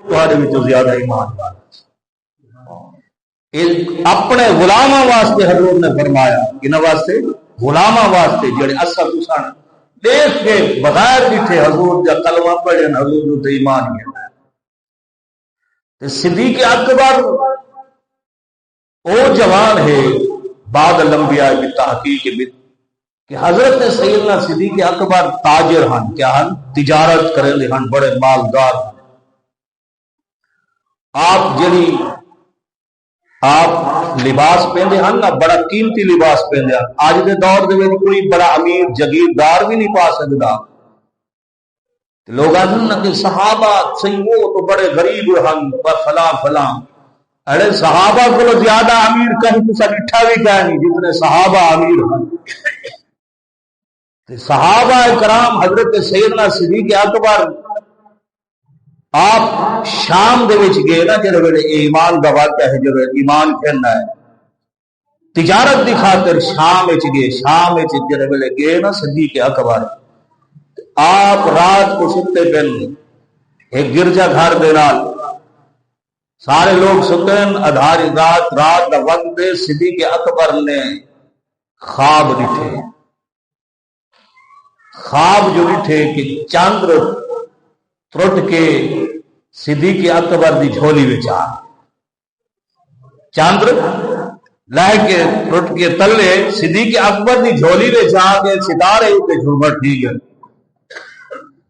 تہاڈے وچوں زیادہ ایمان والا اپنے غلاماں واسطے حضور نے فرمایا انہاں واسطے غلاماں واسطے جڑے اساں تساں دیکھ کے بغیر ڈٹھے حضور دا کلمہ پڑھن حضور تے ایمان کیتا تے صدیق اکبر او جوان ہے بعد الانبیاء کی تحقیق کہ حضرت سیدنا صدیق اکبر تاجر ہن کیا ہن تجارت کرن دے ہن بڑے مالدار آپ جڑی آپ لباس پہنتے ہیں نا بڑا قیمتی لباس پہنتے ہیں آج کے دور دے وچ کوئی بڑا امیر جگیردار بھی نہیں پا سکتا لوگ آتے ہیں کہ صحابہ وہ تو بڑے غریب ہن فلاں فلاں ارے صحابہ کو زیادہ امیر کہیں تو ڈٹھا بھی کیا نہیں جتنے صحابہ امیر ہن صحابہ کرام حضرت سیدنا صدیق اکبر آپ شام دے وچ گئے نا جڑے ویلے ایمان دا واقعہ ہے جو ایمان کہنا ہے تجارت دی خاطر شام وچ گئے شام وچ جڑے ویلے گئے نا صدیق اکبر آپ رات کو ستے پن ایک گرجا گھر دے نال سارے لوگ ستے ادھاری رات دا وقت صدیق اکبر نے خواب ڈٹھے خواب جو ڈٹھے کہ چاندر ترٹ کے صدیق اکبر دی جھولی وچ آ چاندر لے کے ترٹ کے تلے صدیق اکبر دی جھولی وچ آ کے ستارے تے جھومر ٹھیک ہے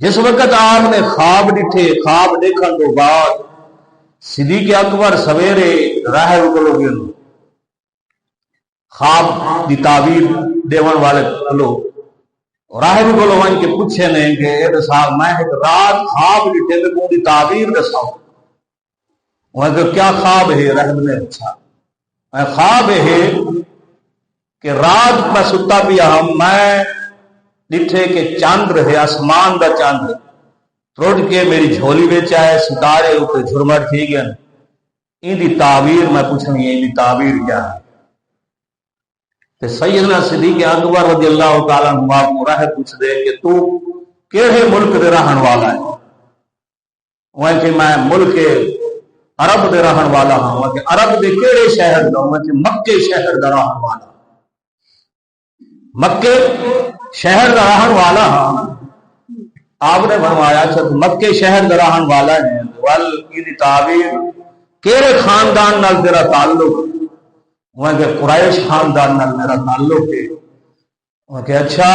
جس وقت آپ نے خواب ڈٹھے خواب دیکھن تو بعد صدیق اکبر سویرے راہب کو خواب دی تعبیر دیون والے لوگ راہب کو لوگ کے پوچھے نے کہ اے صاحب میں ایک رات خواب ڈٹھے تے کو دی تعبیر دساؤ وہ کہ کیا خواب ہے راہب نے پوچھا میں خواب ہے کہ رات میں ستا پیا ہم میں ڈٹھے کہ چاندر ہے آسمان دا چاندر ترٹ کے میری جھولی وچ آئے ستارے اوپر جھرمٹ تھی گئے ان دی تعبیر میں پوچھنی ہے ان دی تعبیر کیا ہے کہ سیدنا صدیق اکبر رضی اللہ تعالیٰ عنہ کو راہ پوچھ دے کہ تو کیڑے ملک دے رہن والا ہے وہ کہ میں ملک عرب دے رہن والا ہوں وہ کہ عرب دے کیڑے شہر دا وہ کہ مکے شہر دا رہن والا مکے شہر دا رہن والا ہاں آپ نے فرمایا اچھا تو مکے شہر دا رہن والا ہے ول کی تعبیر کیڑے خاندان نال تیرا تعلق وہ کہ قریش خاندان نال میرا تعلق ہے وہ کہ اچھا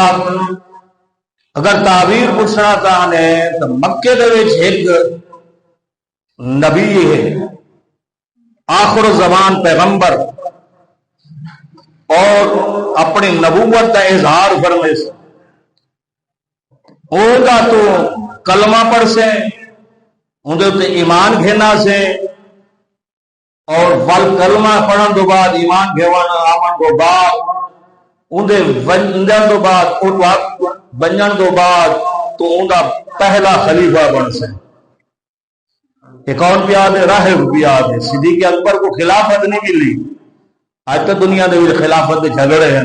اگر تعبیر پوچھنا چاہنے تو مکے دے وچ ایک نبی ہے آخر زمان پیغمبر اور اپنی نبوت کا اظہار فرمے سے ہوگا تو کلمہ پڑھ سے اندر تے ایمان گھینا سے اور ول کلمہ پڑھن تو بعد ایمان گھیوانا آمن تو بعد اندر ونجن تو بعد بنجن تو بعد تو اندر پہلا خلیفہ بن سے ایک اور پیاد ہے راہب پیاد ہے صدیق اکبر کو خلافت نہیں ملی آج تو دنیا دے خلافت دے جھگڑے ہیں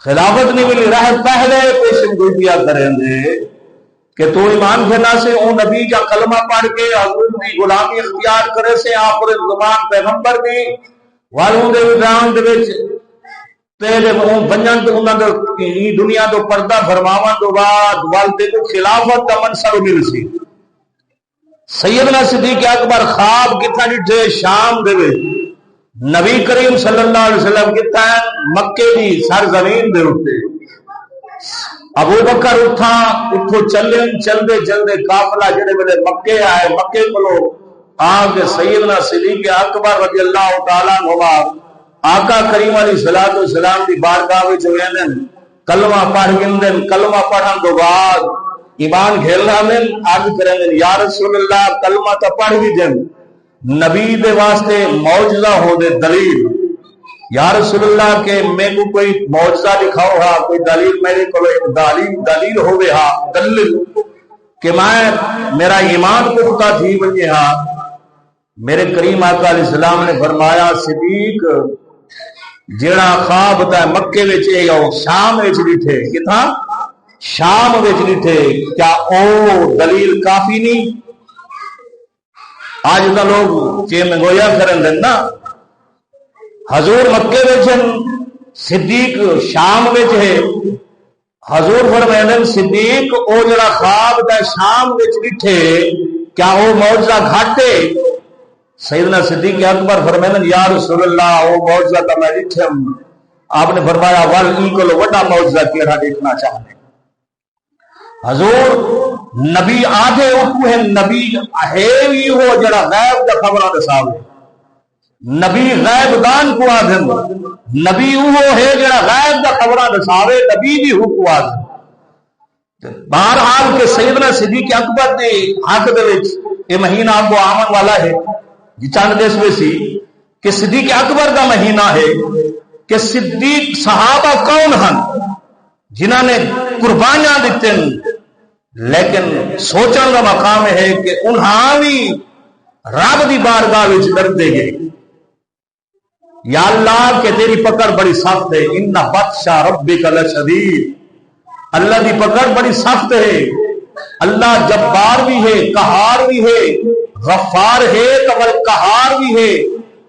خلافت نہیں ملی راہب پہلے پیشن کوئی پیاد کریں دے کہ تو ایمان گھنا سے اون نبی کا کلمہ پڑھ کے حضور کی غلامی اختیار کرے سے آخر زمان پیغمبر بھی والوں دے وجان دے وچ تیرے اون بنجن تے انہاں دی دنیا تو پردہ فرماون تو بعد والدے کو خلافت دا منصب مل سی سیدنا صدیق اکبر خواب کتنا ڈٹھے شام دے وچ نبی کریم صلی اللہ علیہ وسلم کتنا مکے دی سرزمین دے اوتے ابو بکر اٹھا اتھو چلے چلدے چلدے قافلہ جڑے ویلے مکے آئے مکے کولو آ کے سیدنا صدیق اکبر رضی اللہ تعالیٰ عنہ آقا کریم علیہ الصلوۃ والسلام دی بارگاہ وچ ویندن کلمہ پڑھ گندن کلمہ پڑھن تو بعد ایمان گھیلنا میں عرض کریں یا رسول اللہ کلمہ تو پڑھ بھی دیں نبی دے واسطے معجزہ ہو دے دلیل یا رسول اللہ کے میں کو کوئی معجزہ دکھاؤ ہا کوئی دلیل میرے کو دلیل ہوئے ہا دلیل کہ میں میرا ایمان پختہ تھی بنجے ہا میرے کریم آقا علیہ السلام نے فرمایا صدیق جیڑا خواب تا مکے وچے یا شام وچ ڈٹھے کتھا شام وچ ڈٹھے کیا او دلیل کافی نہیں آج تو لوگ چیم گویا کرن دن نا حضور مکے وچن صدیق شام وچ ہے حضور فرمائیں صدیق او جڑا خواب دا شام وچ ڈٹھے کیا او معجزہ گھاٹے سیدنا صدیق اکبر فرمائیں یا رسول اللہ او معجزہ تا میں ڈٹھم آپ نے فرمایا ول ای کولو وڈا معجزہ کیڑا دیکھنا چاہتے حضور نبی آدھے اٹھو ہے نبی ہے بھی ہو جڑا غیب دا خبرہ دساوے نبی غیب دان کو آدھن نبی وہ ہے جڑا غیب دا خبرہ دساوے نبی بھی ہو کو آدھن بہرحال کہ سیدنا صدیق اکبر نے حق دے وچ یہ مہینہ آپ کو آمن والا ہے جی چاند دیس میں سی کہ صدیق اکبر کا مہینہ ہے کہ صدیق صحابہ کون ہن جنہوں نے قربانیاں دیتے ہیں لیکن سوچن کا مقام ہے کہ انہاں بھی رب دی بارگاہ وچ ڈردے گئے یا اللہ کہ تیری پکڑ بڑی سخت ہے ان بطش ربک لشدید اللہ دی پکڑ بڑی سخت ہے اللہ جبار بھی ہے قہار بھی ہے غفار ہے تو بل قہار بھی ہے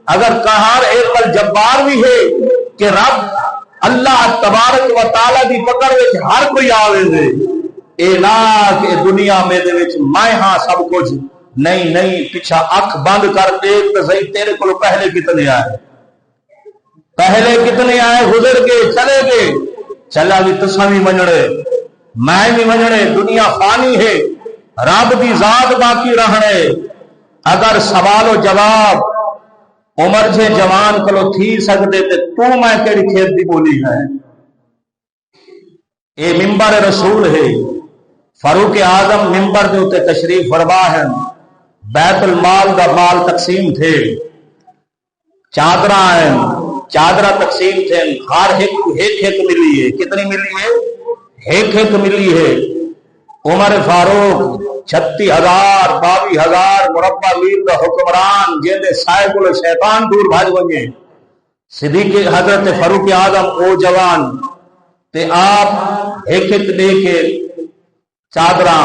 اگر قہار ہے تو بل جبار بھی ہے کہ رب اللہ تبارک و تعالی دی پکڑ وچ ہر کوئی آوے دے اے نا کہ دنیا میں دے وچ میں ہاں سب کچھ نہیں پیچھا اکھ بند کر دیکھ تو صحیح تیرے کو پہلے کتنے آئے گزر کے چلے گئے چلا بھی تساں بھی منجڑے میں بھی منجڑے دنیا فانی ہے رب دی ذات باقی رہنے اگر سوال و جواب عمر جے جوان کلو تھی سکتے تو میں کیڑی کھیت دی بولی ہے اے ممبر رسول ہے فاروق اعظم ممبر دے اتے تشریف فرما ہے بیت المال دا مال تقسیم تھے چادرہ تقسیم تھے ہر ایک ملی ہے کتنی ملی ہے ایک ملی ہے عمر فاروق 36,000 22,000 مربع میل دا حکمران جیندے سائے کو شیطان دور بھاج ونجے صدیق حضرت فاروق اعظم او جوان تے آپ ایک دے کے چادراں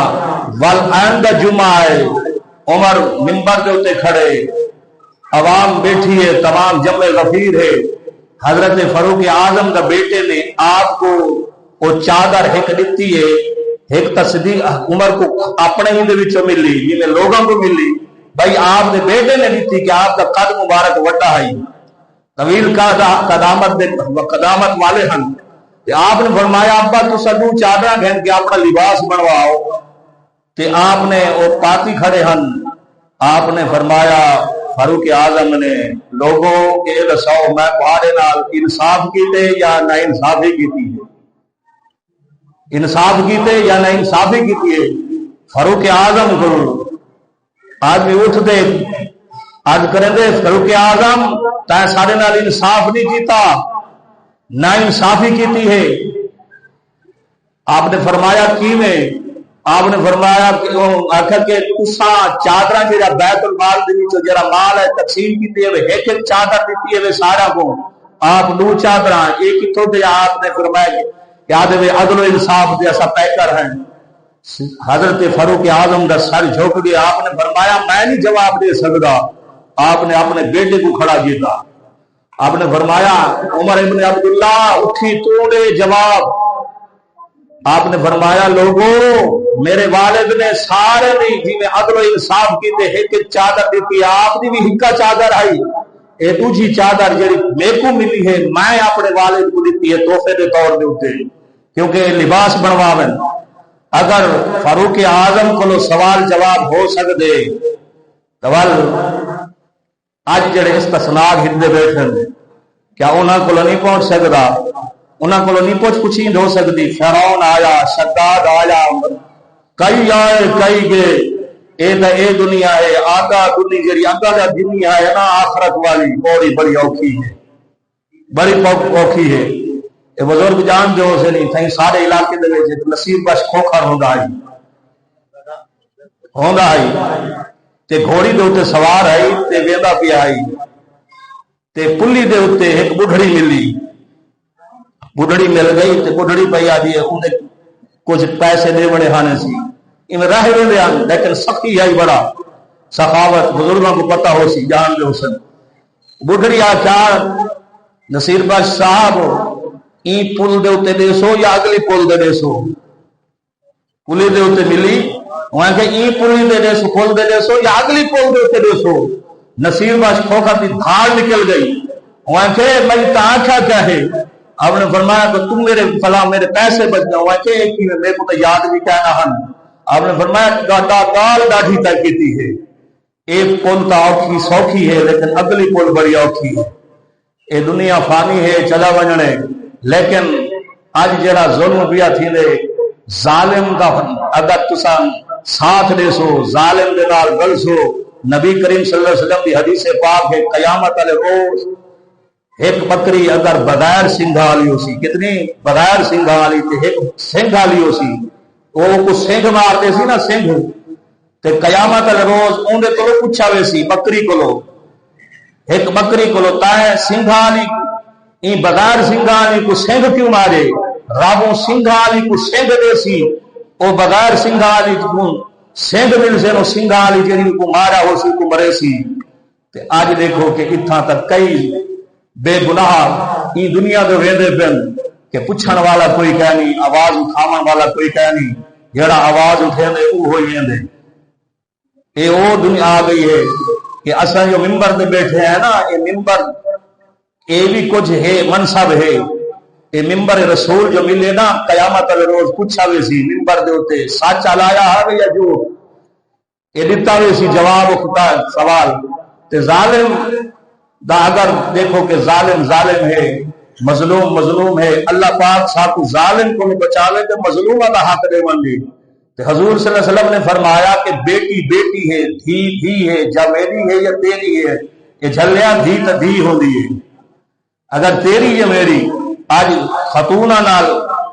ول آئندہ جمعہ ہے عمر منبر دے اتے کھڑے عوام بیٹھی ہے تمام جمع غفیر ہے حضرت فاروق اعظم کا بیٹے نے آپ کو وہ چادر ایک دیتی ہے ایک تصدیق عمر کو اپنے ہی دے وچوں ملی جنہیں لوگوں کو ملی بھائی آپ نے بیٹے نے دیتی کہ آپ کا قد مبارک وڈا ہے طویل قدامت والے ہن آپ نے فرمایا ابا تو سدو چادر گھن کے اپنا لباس بنواؤ کہ آپ نے وہ پاتی کھڑے ہن آپ نے فرمایا فاروق اعظم نے لوگوں کے دساؤ میں تمہارے نال انصاف کیتے یا نہ انصافی کیتی ہے انصاف کیتے یا نہ انصافی کیتی ہے فاروق اعظم کو آدمی اٹھ دے آج کریں دے فاروق اعظم تائیں سارے نال انصاف نہیں کیتا نہ انصافی کیتی ہے آپ نے فرمایا کی میں آپ نے فرمایا آخر کہ تساں چادر جہاں بیت المال جہاں مال ہے تقسیم کی ایک چادر دیتی ہے سارا کو آپ دو چادر ایک کتوں دے آپ نے فرمایا یاد ہے عدل و انصاف دے ایسا پیکر ہیں حضرت فاروق اعظم کا سر جھک گیا آپ نے فرمایا میں نہیں جواب دے سکتا آپ نے اپنے بیٹے کو کھڑا کیا آپ نے فرمایا عمر ابن عبداللہ اٹھی تو دے جواب آپ نے فرمایا لوگوں میرے والد نے سارے نہیں جی میں عدل و انصاف کیتے ایک چادر دیتی آپ دی بھی ہکا چادر آئی اے دوجی چادر جڑی میرے کو ملی ہے میں اپنے والد کو دیتی ہے تحفے دے طور دے اوتے کیونکہ لباس بنواون اگر فاروق اعظم کو سوال جواب ہو سکدے توال اج جڑے استثناء ہندے بیٹھن کیا انہاں کو نہیں پہنچ سکدا انہاں کو نہیں پہنچ کچھ ہی ہو سکتی فرعون آیا شداد آیا کئی آئے کئی گئے اے دنیا ہے آگا دنیا جڑی آگا دا دنیا ہے نا آخرت والی بڑی اوکھی ہے بڑی اوکھی ہے یہ بزرگ جان جو سے نہیں تھیں سارے علاقے دے وچ نصیب بخش کھوکھر ہوندا ہے تے گھوڑی دے اوتے سوار ہے تے ویندا پیا ہے تے پلی دے اوتے ایک بڈھڑی ملی بڈھڑی مل گئی تے بڈھڑی پئی آ دی انہیں کچھ پیسے دے بڑے ہانے سی ان راہ ویندے آن لیکن سخی آئی بڑا سخاوت بزرگوں کو پتہ ہو سی جان دے حسن بڑھڑی آچار نصیر بخش صاحب این پل دے اتے دیسو یا اگلی پل دے دیسو پلی دے اتے ملی وہاں کہ این پلی دے دیسو پل دے دیسو یا اگلی پل دے اتے دیسو نصیر بخش کھوکھا دی دھاڑ نکل گئی وہاں کہ میں آنکھا کیا ہے آپ نے فرمایا کہ تم میرے فلاں میرے پیسے بچ جاؤ وہاں کہ ایک ہی میرے کو تو یاد بھی کہنا ہن آپ نے فرمایا گال داڑھی تک کی ہے ایک پل تا اوکھی سوکھی ہے لیکن اگلی پل بڑی اوکھی ہے اے دنیا فانی ہے چلا وجنے لیکن آج جڑا ظلم بیا تھی دے ظالم دا اگر تسان ساتھ دے سو ظالم دے نال گل سو نبی کریم صلی اللہ علیہ وسلم دی حدیث پاک ہے قیامت علی روز ایک بکری اگر بغیر سنگھا لی ہو سی کتنی بغیر سنگھا لی تے ایک سنگھا لی ہو سی وہ کو سنگھ مارتے سی نا سنگھ تے قیامت علی روز اوندے تو پوچھا وے سی بکری کولو ایک بکری کولو تائیں سنگھا لی این بغیر سنگھا لی کو سنگھ کیوں مارے رابوں سنگھا لی کو سنگھ دے سی او بغیر سنگھا لی کو سنگھ مل سے نو سنگھا لی جنہی کو مارا ہو سی کو مرے سی تے آج دیکھو کہ اتھا تک کئی بے گناہ این دنیا دے ویندے پن کہ پوچھن والا کوئی کہہ نہیں آواز اٹھاون والا کوئی کہہ نہیں جڑا آواز اٹھے دے او ہوئی ویندے اے او دنیا آ گئی ہے کہ اساں جو منبر دے بیٹھے ہیں نا یہ منبر اے بھی کچھ ہے منصب ہے اے منبر رسول جو ملے نا قیامت والے روز پوچھا وے سی منبر دے اوتے سچ لایا ہے یا جو اے دتا وے سی جواب خدا سوال تے ظالم دا اگر دیکھو کہ ظالم ظالم ہے مظلوم مظلوم ہے اللہ پاک ساتھ ظالم کو بچا لے تے مظلوم دا حق دے وندی تے حضور صلی اللہ علیہ وسلم نے فرمایا کہ بیٹی بیٹی ہے دھی دھی ہے جا میری ہے یا تیری ہے یہ جھلیاں دھی تے دھی ہوندی ہے اگر تیری یا میری آج خاتوناں نال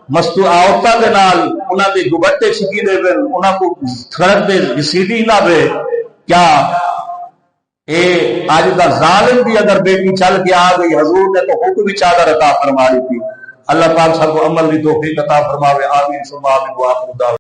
مستو عورتاں دے نال انہاں دے دوپٹے چھکی دے ون انہاں کو سڑک تے گھسیٹی نہ وے کیا اے آج دا ظالم بھی اگر بیٹی چل کے آ گئی حضور نے تو حکم بھی چادر عطا فرما دی تھی اللہ پاک سب کو عمل دی توفیق عطا فرماوے آمین ثم آمین وآخر دعوانا